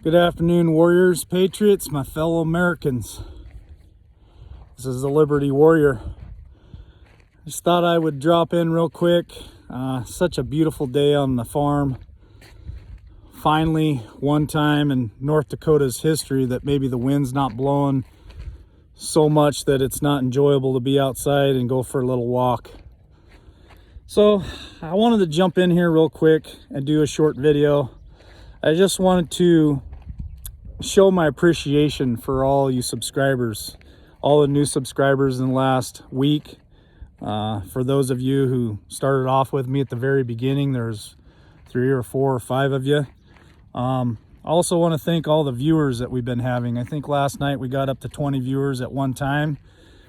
Good afternoon, Warriors, Patriots, my fellow Americans. This is the Liberty Warrior. Just thought I would drop in real quick. Such a beautiful day on the farm. Finally, one time in North Dakota's history that maybe the wind's not blowing so much that it's not enjoyable to be outside and go for a little walk. So I wanted to jump in here real quick and do a short video. I just wanted to show my appreciation for all you subscribers, all the new subscribers in the last week. For those of you who started off with me at the very beginning, there's 3 or 4 or 5 of you. I also want to thank all the viewers that we've been having. I think last night we got up to 20 viewers at one time.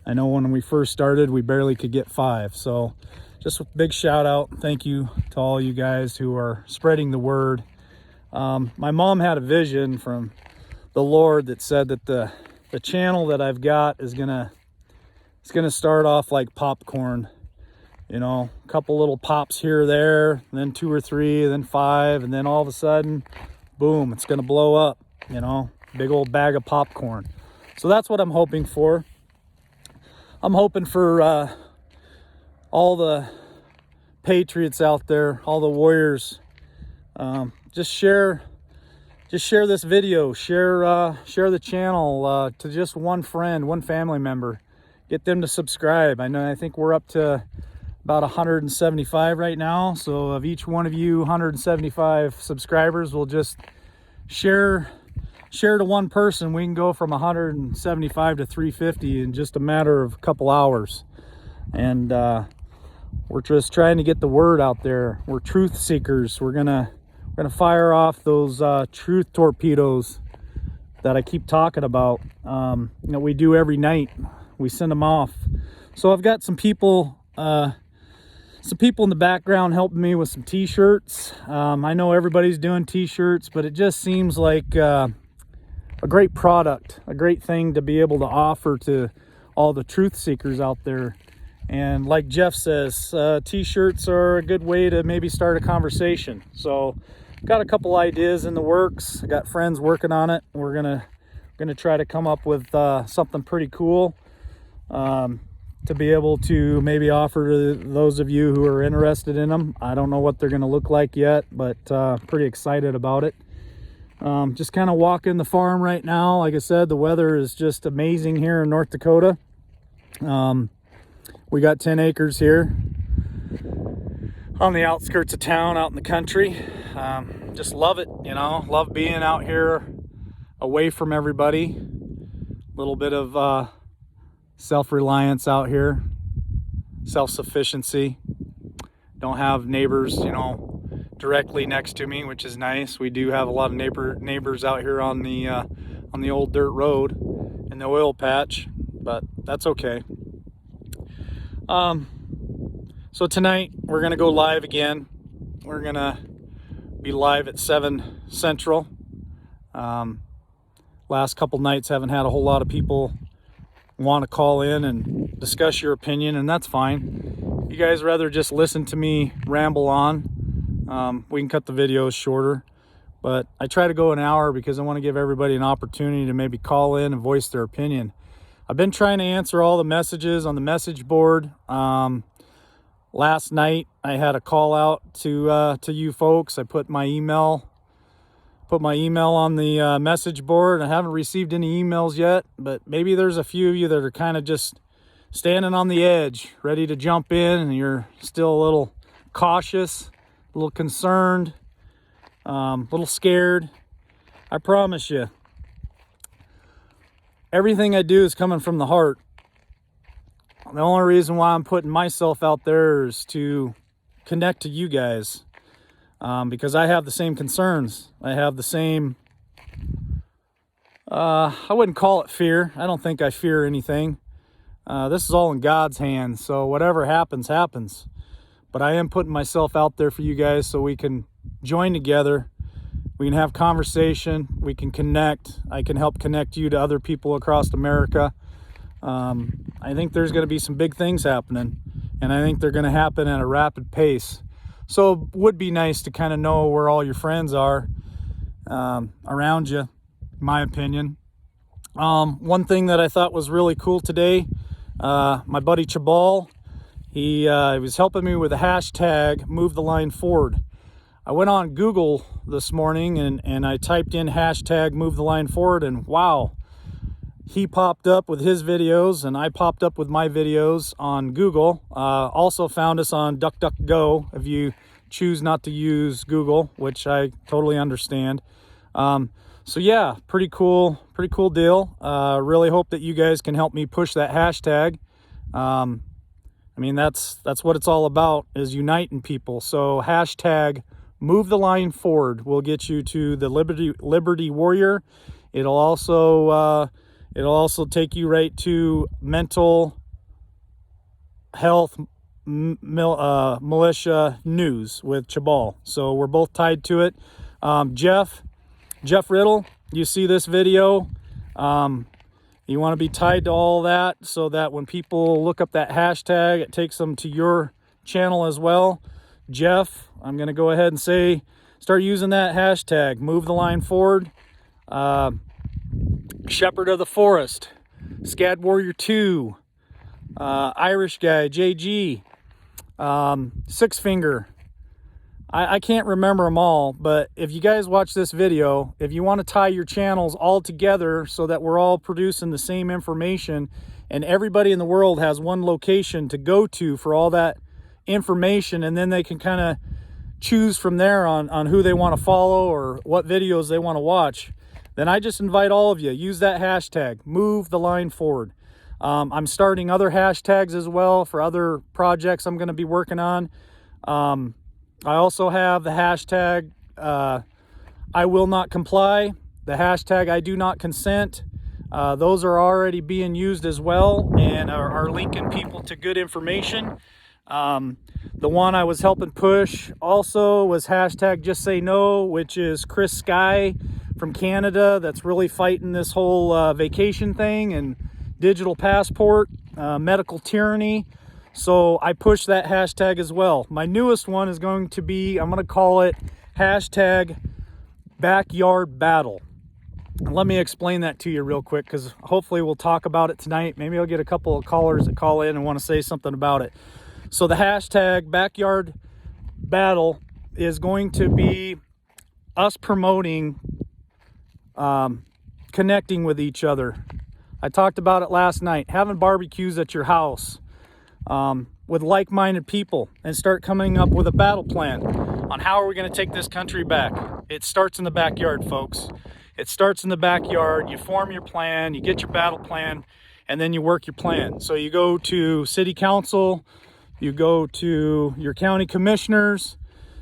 I know when we first started, we barely could get 5. So just a big shout out. Thank you to all you guys who are spreading the word. My mom had a vision from the Lord that said that the channel that I've got is gonna start off like popcorn. You know, a couple little pops here or there, and then 2 or 3, then 5, and then all of a sudden, boom, it's gonna blow up, you know, big old bag of popcorn. So that's what I'm hoping for. I'm hoping for all the Patriots out there, all the Warriors, just share this video, share the channel to just one friend, one family member. Get them to subscribe. I think we're up to about 175 right now. So of each one of you 175 subscribers, we'll just share to one person. We can go from 175 to 350 in just a matter of a couple hours. And we're just trying to get the word out there. We're truth seekers. We're gonna fire off those truth torpedoes that I keep talking about. We do every night. We send them off. So I've got some people in the background helping me with some t-shirts. I know everybody's doing t-shirts, but it just seems like a great product, a great thing to be able to offer to all the truth seekers out there. And like Jeff says, t-shirts are a good way to maybe start a conversation. So got a couple ideas in the works. I got friends working on it. We're gonna try to come up with something pretty cool to be able to maybe offer to those of you who are interested in them. I don't know what they're gonna look like yet, but pretty excited about it. Just kind of walking the farm right now. Like I said, the weather is just amazing here in North Dakota. We got 10 acres here on the outskirts of town, out in the country. Just love it, you know, love being out here away from everybody. A little bit of self-reliance out here, self-sufficiency. Don't have neighbors, you know, directly next to me, which is nice. We do have a lot of neighbors out here on the old dirt road in the oil patch, but that's okay. So tonight we're gonna go live again. We're gonna be live at 7 Central. Last couple nights haven't had a whole lot of people want to call in and discuss your opinion, and that's fine. You guys rather just listen to me ramble on. We can cut the videos shorter, but I try to go an hour because I want to give everybody an opportunity to maybe call in and voice their opinion. I've been trying to answer all the messages on the message board. Last night I had a call out to you folks. I put my email on the message board. I haven't received any emails yet, but maybe there's a few of you that are kind of just standing on the edge, ready to jump in, and you're still a little cautious, a little concerned, a little scared. I promise you, everything I do is coming from the heart. The only reason why I'm putting myself out there is to connect to you guys, because I have the same concerns. I have the same, I wouldn't call it fear. I don't think I fear anything. This is all in God's hands, so whatever happens, happens. But I am putting myself out there for you guys so we can join together. We can have conversation. We can connect. I can help connect you to other people across America. I think there's going to be some big things happening, and I think they're going to happen at a rapid pace. So it would be nice to kind of know where all your friends are around you, in my opinion. One thing that I thought was really cool today, my buddy Chabal, he was helping me with the hashtag Move the Line Forward. I went on Google this morning and I typed in hashtag Move the Line Forward, and wow, he popped up with his videos and I popped up with my videos on Google. Also found us on DuckDuckGo if you choose not to use Google, which I totally understand. So yeah, pretty cool deal. Really hope that you guys can help me push that hashtag. I mean, that's what it's all about, is uniting people. So hashtag Move the Line Forward will get you to the Liberty Warrior. It'll also take you right to Mental Health Militia News with Chabal. So we're both tied to it. Jeff Riddle, you see this video. You want to be tied to all that so that when people look up that hashtag, it takes them to your channel as well. Jeff, I'm going to go ahead and say, start using that hashtag, Move the Line Forward. Shepherd of the Forest, Scad Warrior 2, Irish Guy, JG, Six Finger. I can't remember them all, but if you guys watch this video, if you want to tie your channels all together so that we're all producing the same information and everybody in the world has one location to go to for all that information, and then they can kind of choose from there on who they want to follow or what videos they want to watch, then I just invite all of you, use that hashtag, Move the Line Forward. I'm starting other hashtags as well for other projects I'm going to be working on. I also have the hashtag I will not comply, the hashtag I do not consent. Those are already being used as well and are linking people to good information. The one I was helping push also was hashtag Just Say No, which is Chris Sky from Canada that's really fighting this whole vacation thing and digital passport, medical tyranny. So I push that hashtag as well. My newest one is going to be, I'm going to call it hashtag Backyard Battle. Let me explain that to you real quick, because hopefully we'll talk about it tonight. Maybe I'll get a couple of callers that call in and want to say something about it. So the hashtag Backyard Battle is going to be us promoting connecting with each other. I talked about it last night, having barbecues at your house with like-minded people, and start coming up with a battle plan on how are we going to take this country back. It starts in the backyard, folks. It starts in the backyard. You form your plan, you get your battle plan, and then you work your plan. So you go to city council, you go to your county commissioners,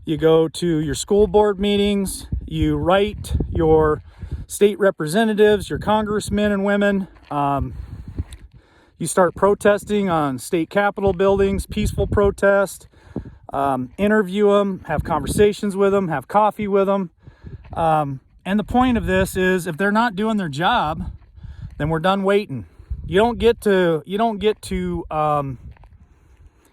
you go to your school board meetings, you write your state representatives, your congressmen and women. You start protesting on state capitol buildings, peaceful protest, interview them, have conversations with them, have coffee with them. And the point of this is, if they're not doing their job, then we're done waiting. You don't get to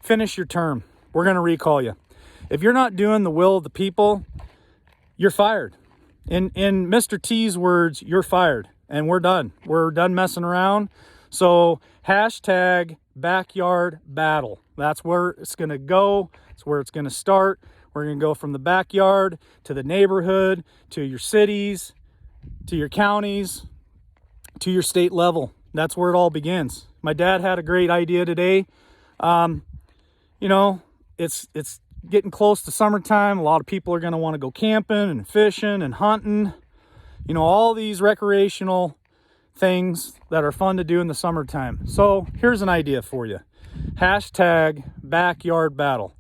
finish your term. We're going to recall you. If you're not doing the will of the people, you're fired. In Mr. T's words, you're fired, and we're done. We're done messing around. So hashtag Backyard Battle. That's where it's going to go. It's where it's going to start. We're going to go from the backyard to the neighborhood, to your cities, to your counties, to your state level. That's where it all begins. My dad had a great idea today. You know, it's getting close to summertime. A lot of people are going to want to go camping and fishing and hunting. You know, all these recreational things that are fun to do in the summertime. So here's an idea for you. Hashtag Backyard Battle.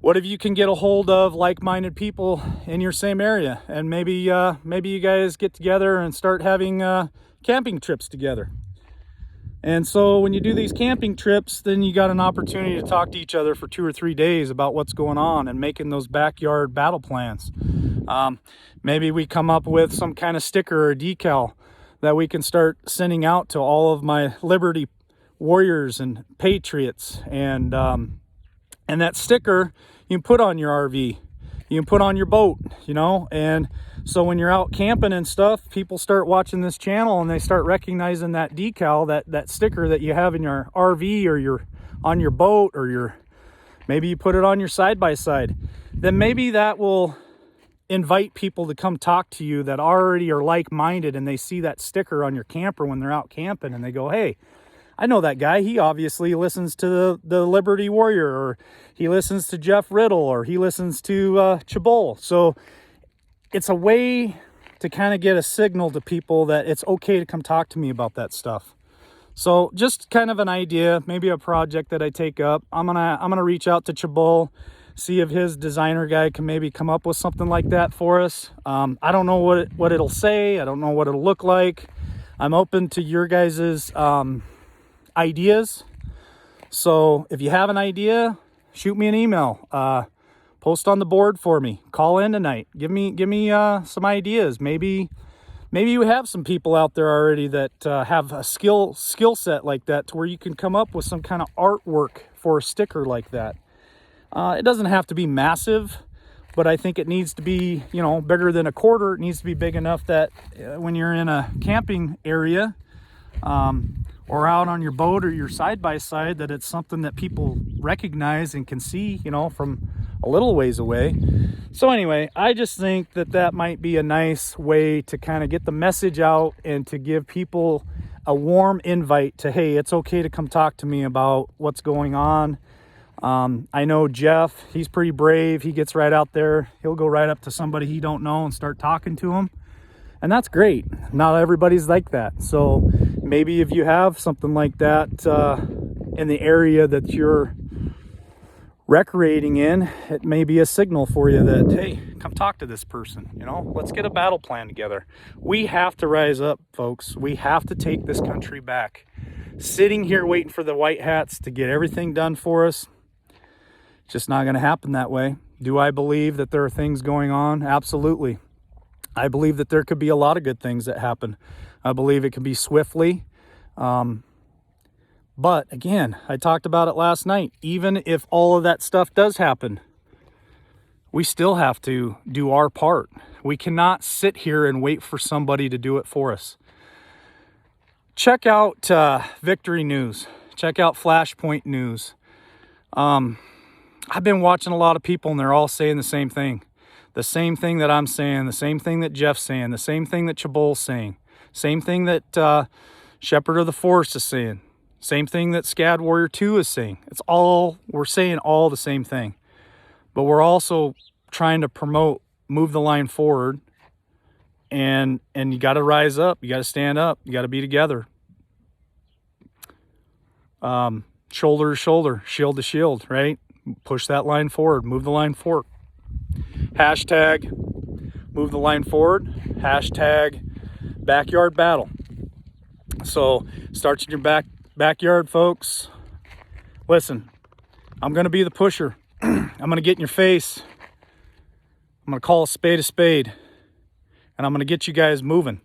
What if you can get a hold of like-minded people in your same area, and maybe you guys get together and start having camping trips together. And so when you do these camping trips, then you got an opportunity to talk to each other for 2 or 3 days about what's going on and making those backyard battle plans. Maybe we come up with some kind of sticker or decal that we can start sending out to all of my Liberty Warriors and Patriots. And that sticker you can put on your RV. you can put on your boat, you know. And so when you're out camping and stuff, people start watching this channel and they start recognizing that decal, that sticker that you have in your RV or your on your boat, or maybe you put it on your side-by-side. Then maybe that will invite people to come talk to you that already are like-minded, and they see that sticker on your camper when they're out camping and they go, hey, I know that guy. He obviously listens to the Liberty Warrior, or he listens to Jeff Riddle, or he listens to Chabol. So it's a way to kind of get a signal to people that it's okay to come talk to me about that stuff. So just kind of an idea, maybe a project that I take up. I'm gonna reach out to Chabol, see if his designer guy can maybe come up with something like that for us. I don't know what it'll say. I don't know what it'll look like. I'm open to your guys's ideas. So if you have an idea, shoot me an email, post on the board for me, call in tonight, give me some ideas. Maybe you have some people out there already that have a skill set like that, to where you can come up with some kind of artwork for a sticker like that. It doesn't have to be massive, but I think it needs to be, you know, bigger than a quarter. It needs to be big enough that when you're in a camping area, or out on your boat or your side-by-side, that it's something that people recognize and can see, you know, from a little ways away. So anyway, I just think that might be a nice way to kind of get the message out and to give people a warm invite to, hey, it's okay to come talk to me about what's going on. I know Jeff, he's pretty brave. He gets right out there. He'll go right up to somebody he don't know and start talking to them. And that's great. Not everybody's like that. So maybe if you have something like that in the area that you're recreating in, it may be a signal for you that, hey, come talk to this person. You know, let's get a battle plan together. We have to rise up, folks. We have to take this country back. Sitting here waiting for the white hats to get everything done for us, it's just not going to happen that way. Do I believe that there are things going on? Absolutely. I believe that there could be a lot of good things that happen. I believe it can be swiftly. But again, I talked about it last night. Even if all of that stuff does happen, we still have to do our part. We cannot sit here and wait for somebody to do it for us. Check out Victory News. Check out Flashpoint News. I've been watching a lot of people, and they're all saying the same thing. The same thing that I'm saying, the same thing that Jeff's saying, the same thing that Chabol's saying, same thing that Shepherd of the Forest is saying, same thing that Scad Warrior 2 is saying. We're saying all the same thing. But we're also trying to promote, move the line forward, and you got to rise up, you got to stand up, you got to be together. Shoulder to shoulder, shield to shield, right? Push that line forward, move the line forward. Hashtag move the line forward. Hashtag backyard battle. So starts in your backyard, folks. Listen, I'm going to be the pusher. I'm going to get in your face. I'm going to call a spade, and I'm going to get you guys moving.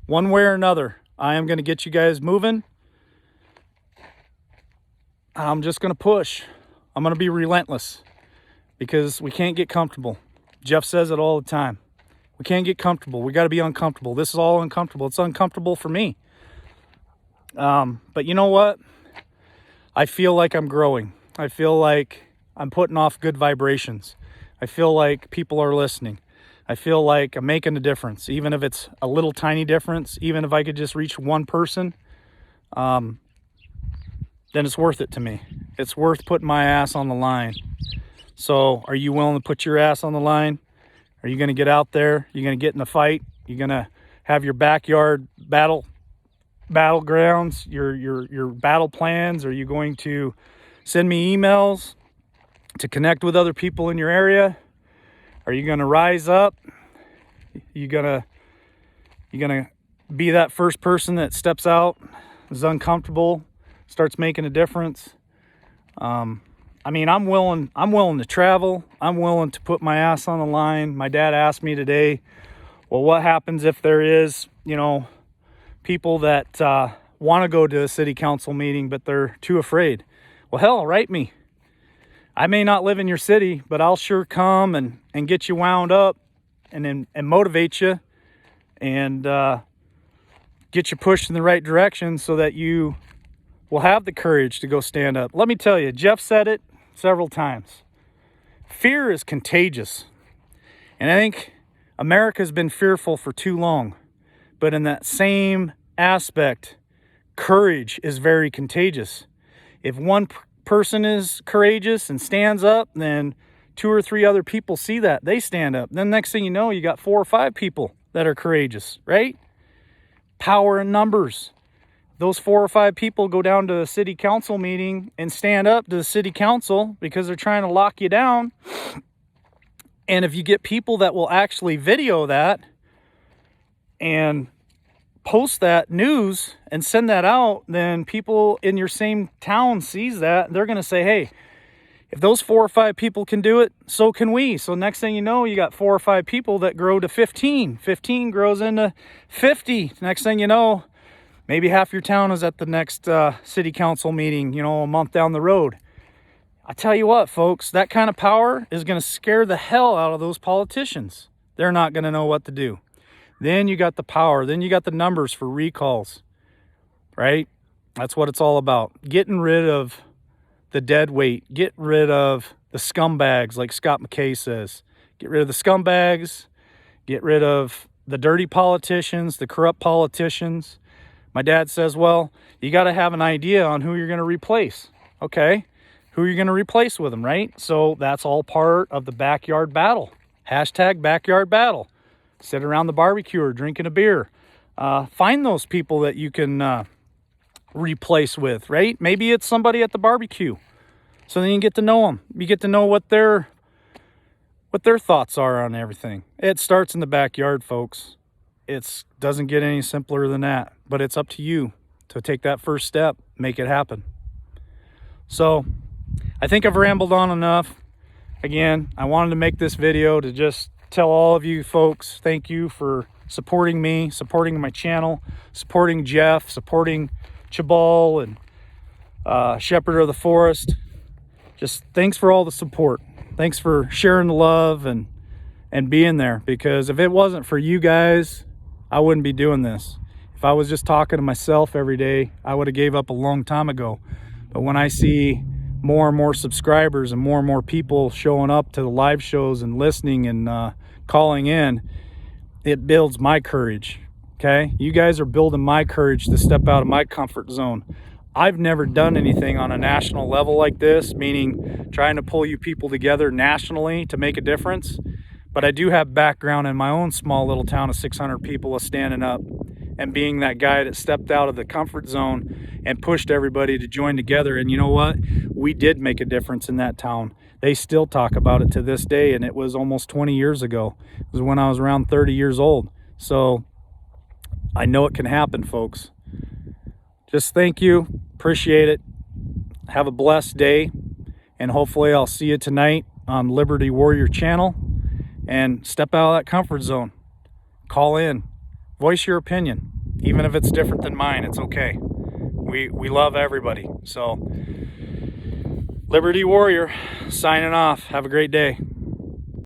One way or another, I am going to get you guys moving. I'm just going to push. I'm going to be relentless, because we can't get comfortable. Jeff says it all the time. We can't get comfortable. We got to be uncomfortable. This is all uncomfortable. It's uncomfortable for me. But you know what? I feel like I'm growing. I feel like I'm putting off good vibrations. I feel like people are listening. I feel like I'm making a difference, even if it's a little tiny difference. Even if I could just reach one person, then it's worth it to me. It's worth putting my ass on the line. So are you willing to put your ass on the line? Are you going to get out there? You're going to get in a fight? You're going to have your backyard battlegrounds, your battle plans? Are you going to send me emails to connect with other people in your area? Are you going to rise up? You gonna be that first person that steps out, is uncomfortable, starts making a difference? I mean, I'm willing to travel. I'm willing to put my ass on the line. My dad asked me today, well, what happens if there is, people that want to go to a city council meeting, but they're too afraid? Well, hell, write me. I may not live in your city, but I'll sure come and get you wound up and motivate you and get you pushed in the right direction so that you will have the courage to go stand up. Let me tell you, Jeff said it several times. Fear is contagious. And I think America's been fearful for too long. But in that same aspect, courage is very contagious. If one person is courageous and stands up, then 2 or 3 other people see that. They stand up. Then next thing you know, you got 4 or 5 people that are courageous, right? Power in numbers. Those 4 or 5 people go down to a city council meeting and stand up to the city council because they're trying to lock you down. And if you get people that will actually video that and post that news and send that out, then people in your same town sees that. They're going to say, hey, if those 4 or 5 people can do it, so can we. So next thing you know, you got 4 or 5 people that grow to 15. 15 grows into 50. Next thing you know, maybe half your town is at the next city council meeting, a month down the road. I tell you what, folks, that kind of power is going to scare the hell out of those politicians. They're not going to know what to do. Then you got the power. Then you got the numbers for recalls, right? That's what it's all about. Getting rid of the dead weight. Get rid of the scumbags, like Scott McKay says. Get rid of the scumbags. Get rid of the dirty politicians, the corrupt politicians. My dad says, well, you got to have an idea on who you're going to replace. Okay, who you're going to replace with them, right? So that's all part of the backyard battle. Hashtag backyard battle. Sit around the barbecue or drinking a beer. Find those people that you can replace with, right? Maybe it's somebody at the barbecue. So then you get to know them. You get to know what their thoughts are on everything. It starts in the backyard, folks. It doesn't get any simpler than that. But it's up to you to take that first step, make it happen. So I think I've rambled on enough. Again, I wanted to make this video to just tell all of you folks, thank you for supporting me, supporting my channel, supporting Jeff, supporting Chabal and Shepherd of the Forest. Just thanks for all the support. Thanks for sharing the love and being there, because if it wasn't for you guys, I wouldn't be doing this. If I was just talking to myself every day, I would have gave up a long time ago. But when I see more and more subscribers and more people showing up to the live shows and listening and calling in, it builds my courage. Okay, you guys are building my courage to step out of my comfort zone. I've never done anything on a national level like this, meaning trying to pull you people together nationally to make a difference. But I do have background in my own small little town of 600 people of standing up and being that guy that stepped out of the comfort zone and pushed everybody to join together. And you know what? We did make a difference in that town. They still talk about it to this day, and it was almost 20 years ago. It was when I was around 30 years old. So I know it can happen, folks. Just thank you. Appreciate it. Have a blessed day. And hopefully I'll see you tonight on Liberty Warrior channel. And step out of that comfort zone. Call in. Voice your opinion. Even if it's different than mine, it's okay. We love everybody. So, Liberty Warrior signing off. Have a great day.